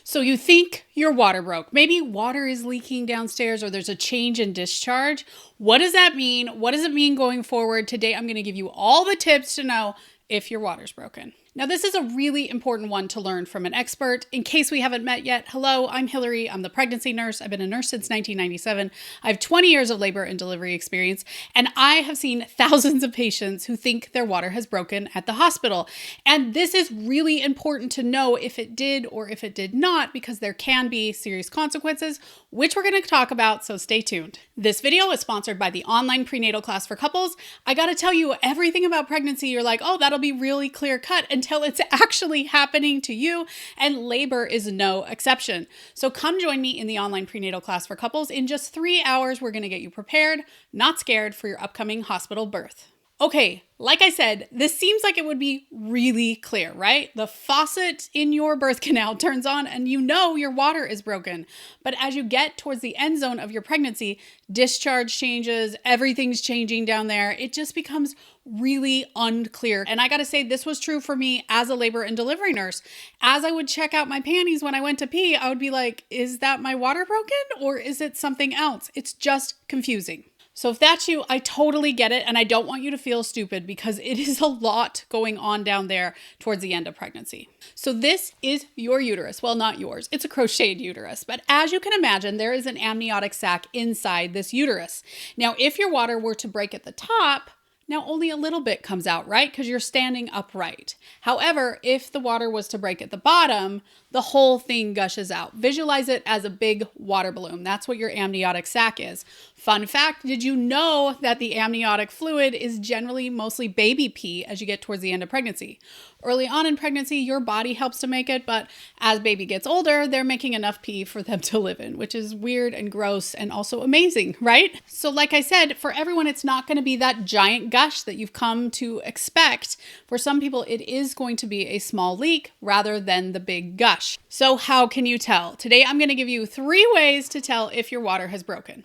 So you think your water broke. Maybe water is leaking downstairs or there's a change in discharge. What does that mean? What does it mean going forward? Today, I'm going to give you all the tips to know if your water's broken. Now, this is a really important one to learn from an expert. In case we haven't met yet, hello, I'm Hilary. I'm the pregnancy nurse. I've been a nurse since 1997. I have 20 years of labor and delivery experience, and I have seen thousands of patients who think their water has broken at the hospital. And this is really important to know if it did or if it did not, because there can be serious consequences, which we're going to talk about, so stay tuned. This video is sponsored by the online prenatal class for couples. I got to tell you, everything about pregnancy, you're like, oh, that'll be really clear cut, until it's actually happening to you, and labor is no exception. So come join me in the online prenatal class for couples. In just 3 hours, we're going to get you prepared, not scared, for your upcoming hospital birth. Okay, like I said, this seems like it would be really clear, right? The faucet in your birth canal turns on and you know your water is broken. But as you get towards the end zone of your pregnancy, discharge changes, everything's changing down there. It just becomes really unclear. And I gotta say, this was true for me as a labor and delivery nurse. As I would check out my panties when I went to pee, I would be like, is that my water broken or is it something else? It's just confusing. So if that's you, I totally get it. And I don't want you to feel stupid because it is a lot going on down there towards the end of pregnancy. So this is your uterus. Well, not yours. It's a crocheted uterus. But as you can imagine, there is an amniotic sac inside this uterus. Now, if your water were to break at the top, now only a little bit comes out, right? Because you're standing upright. However, if the water was to break at the bottom, the whole thing gushes out. Visualize it as a big water balloon. That's what your amniotic sac is. Fun fact, did you know that the amniotic fluid is generally mostly baby pee as you get towards the end of pregnancy? Early on in pregnancy, your body helps to make it, but as baby gets older, they're making enough pee for them to live in, which is weird and gross and also amazing, right? So like I said, for everyone, it's not going to be that giant gush that you've come to expect. For some people, it is going to be a small leak rather than the big gush. So how can you tell? Today, I'm going to give you 3 ways to tell if your water has broken.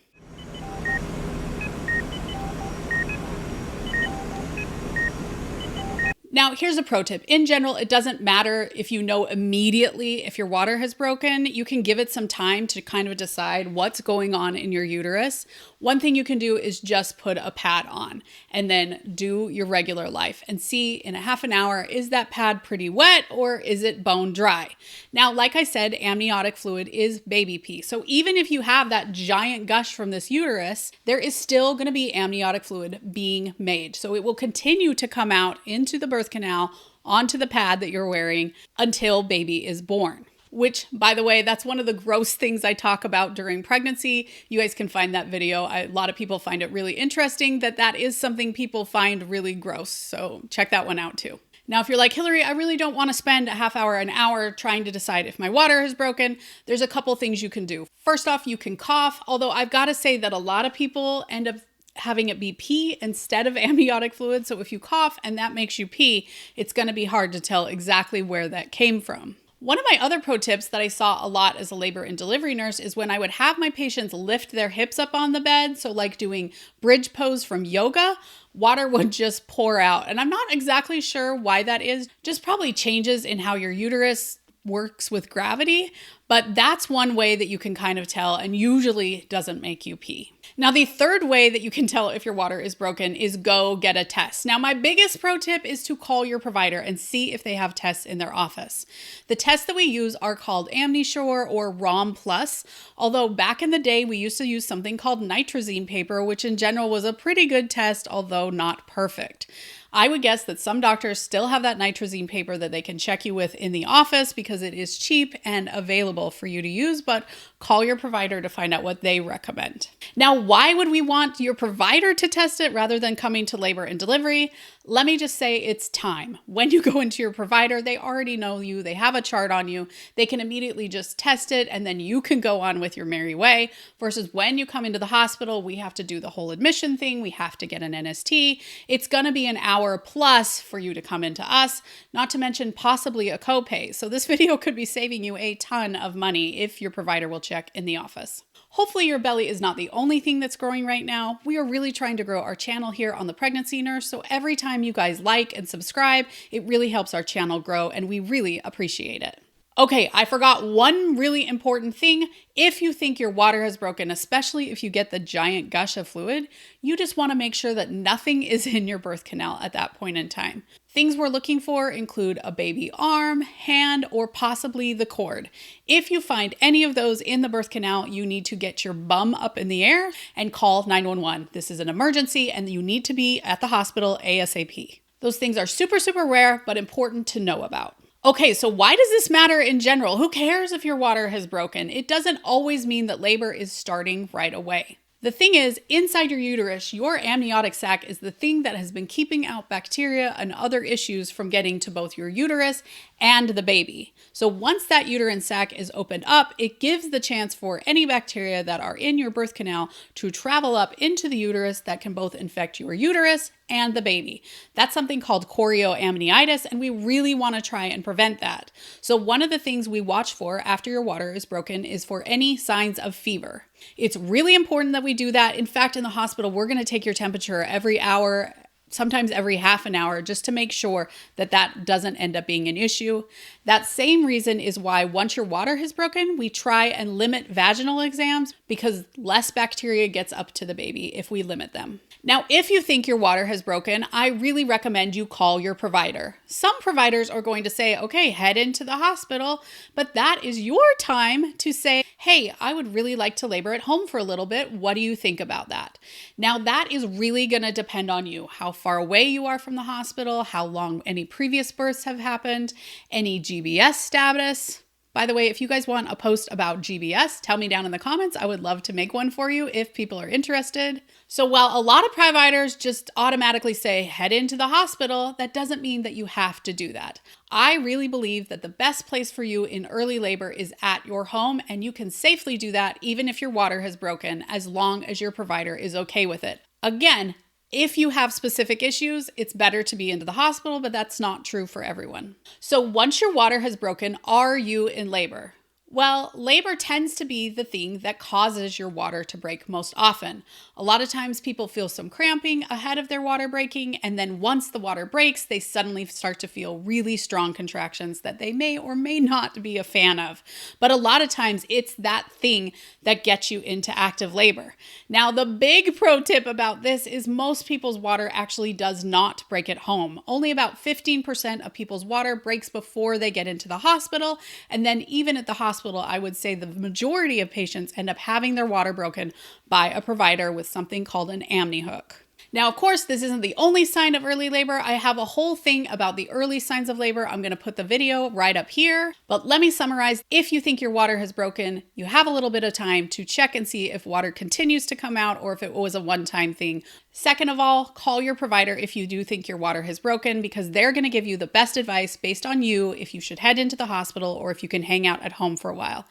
Now, here's a pro tip. In general, it doesn't matter if you know immediately if your water has broken. You can give it some time to kind of decide what's going on in your uterus. One thing you can do is just put a pad on and then do your regular life and see in a half an hour, is that pad pretty wet or is it bone dry? Now, like I said, amniotic fluid is baby pee. So even if you have that giant gush from this uterus, there is still going to be amniotic fluid being made. So it will continue to come out into the birth canal onto the pad that you're wearing until baby is born. Which, by the way, that's one of the gross things I talk about during pregnancy. You guys can find that video. A lot of people find it really interesting that is something people find really gross. So check that one out too. Now, if you're like, Hilary, I really don't want to spend a half hour, an hour trying to decide if my water is broken, there's a couple things you can do. First off, you can cough, although I've got to say that a lot of people end up having it be pee instead of amniotic fluid. So if you cough and that makes you pee, it's going to be hard to tell exactly where that came from. One of my other pro tips that I saw a lot as a labor and delivery nurse is when I would have my patients lift their hips up on the bed, so like doing bridge pose from yoga, water would just pour out. And I'm not exactly sure why that is, just probably changes in how your uterus works with gravity, but that's one way that you can kind of tell and usually doesn't make you pee. Now, the third way that you can tell if your water is broken is go get a test. Now, my biggest pro tip is to call your provider and see if they have tests in their office. The tests that we use are called Amnissure or ROM Plus, although back in the day, we used to use something called nitrazine paper, which in general was a pretty good test, although not perfect. I would guess that some doctors still have that nitrazine paper that they can check you with in the office because it is cheap and available for you to use, but call your provider to find out what they recommend. Now, why would we want your provider to test it rather than coming to labor and delivery? Let me just say it's time. When you go into your provider, they already know you, they have a chart on you, they can immediately just test it and then you can go on with your merry way, versus when you come into the hospital, we have to do the whole admission thing, we have to get an NST. It's gonna be an hour plus for you to come into us, not to mention possibly a copay. So this video could be saving you a ton of money if your provider will check in the office. Hopefully your belly is not the only thing that's growing right now. We are really trying to grow our channel here on The Pregnancy Nurse, so every time you guys like and subscribe, it really helps our channel grow and we really appreciate it. Okay, I forgot one really important thing. If you think your water has broken, especially if you get the giant gush of fluid, you just want to make sure that nothing is in your birth canal at that point in time. Things we're looking for include a baby arm, hand, or possibly the cord. If you find any of those in the birth canal, you need to get your bum up in the air and call 911. This is an emergency and you need to be at the hospital ASAP. Those things are super, super rare, but important to know about. Okay, so why does this matter in general? Who cares if your water has broken? It doesn't always mean that labor is starting right away. The thing is, inside your uterus, your amniotic sac is the thing that has been keeping out bacteria and other issues from getting to both your uterus and the baby. So once that uterine sac is opened up, it gives the chance for any bacteria that are in your birth canal to travel up into the uterus that can both infect your uterus and the baby. That's something called chorioamnitis, and we really want to try and prevent that. So one of the things we watch for after your water is broken is for any signs of fever. It's really important that we do that. In fact, in the hospital, we're going to take your temperature every hour, sometimes every half an hour, just to make sure that that doesn't end up being an issue. That same reason is why once your water has broken, we try and limit vaginal exams because less bacteria gets up to the baby if we limit them. Now, if you think your water has broken, I really recommend you call your provider. Some providers are going to say, okay, head into the hospital, but that is your time to say, hey, I would really like to labor at home for a little bit. What do you think about that? Now, that is really going to depend on you, how far away you are from the hospital, how long any previous births have happened, any GBS status. By the way, if you guys want a post about GBS, tell me down in the comments. I would love to make one for you if people are interested. So while a lot of providers just automatically say head into the hospital, that doesn't mean that you have to do that. I really believe that the best place for you in early labor is at your home, and you can safely do that even if your water has broken, as long as your provider is okay with it. Again, if you have specific issues, it's better to be into the hospital, but that's not true for everyone. So once your water has broken, are you in labor? Well, labor tends to be the thing that causes your water to break most often. A lot of times people feel some cramping ahead of their water breaking, and then once the water breaks, they suddenly start to feel really strong contractions that they may or may not be a fan of. But a lot of times it's that thing that gets you into active labor. Now, the big pro tip about this is most people's water actually does not break at home. Only about 15% of people's water breaks before they get into the hospital, and then even at the hospital, I would say the majority of patients end up having their water broken by a provider with something called an Amnihook. Now, of course, this isn't the only sign of early labor. I have a whole thing about the early signs of labor. I'm going to put the video right up here. But let me summarize. If you think your water has broken, you have a little bit of time to check and see if water continues to come out or if it was a one-time thing. Second of all, call your provider if you do think your water has broken, because they're going to give you the best advice based on you if you should head into the hospital or if you can hang out at home for a while.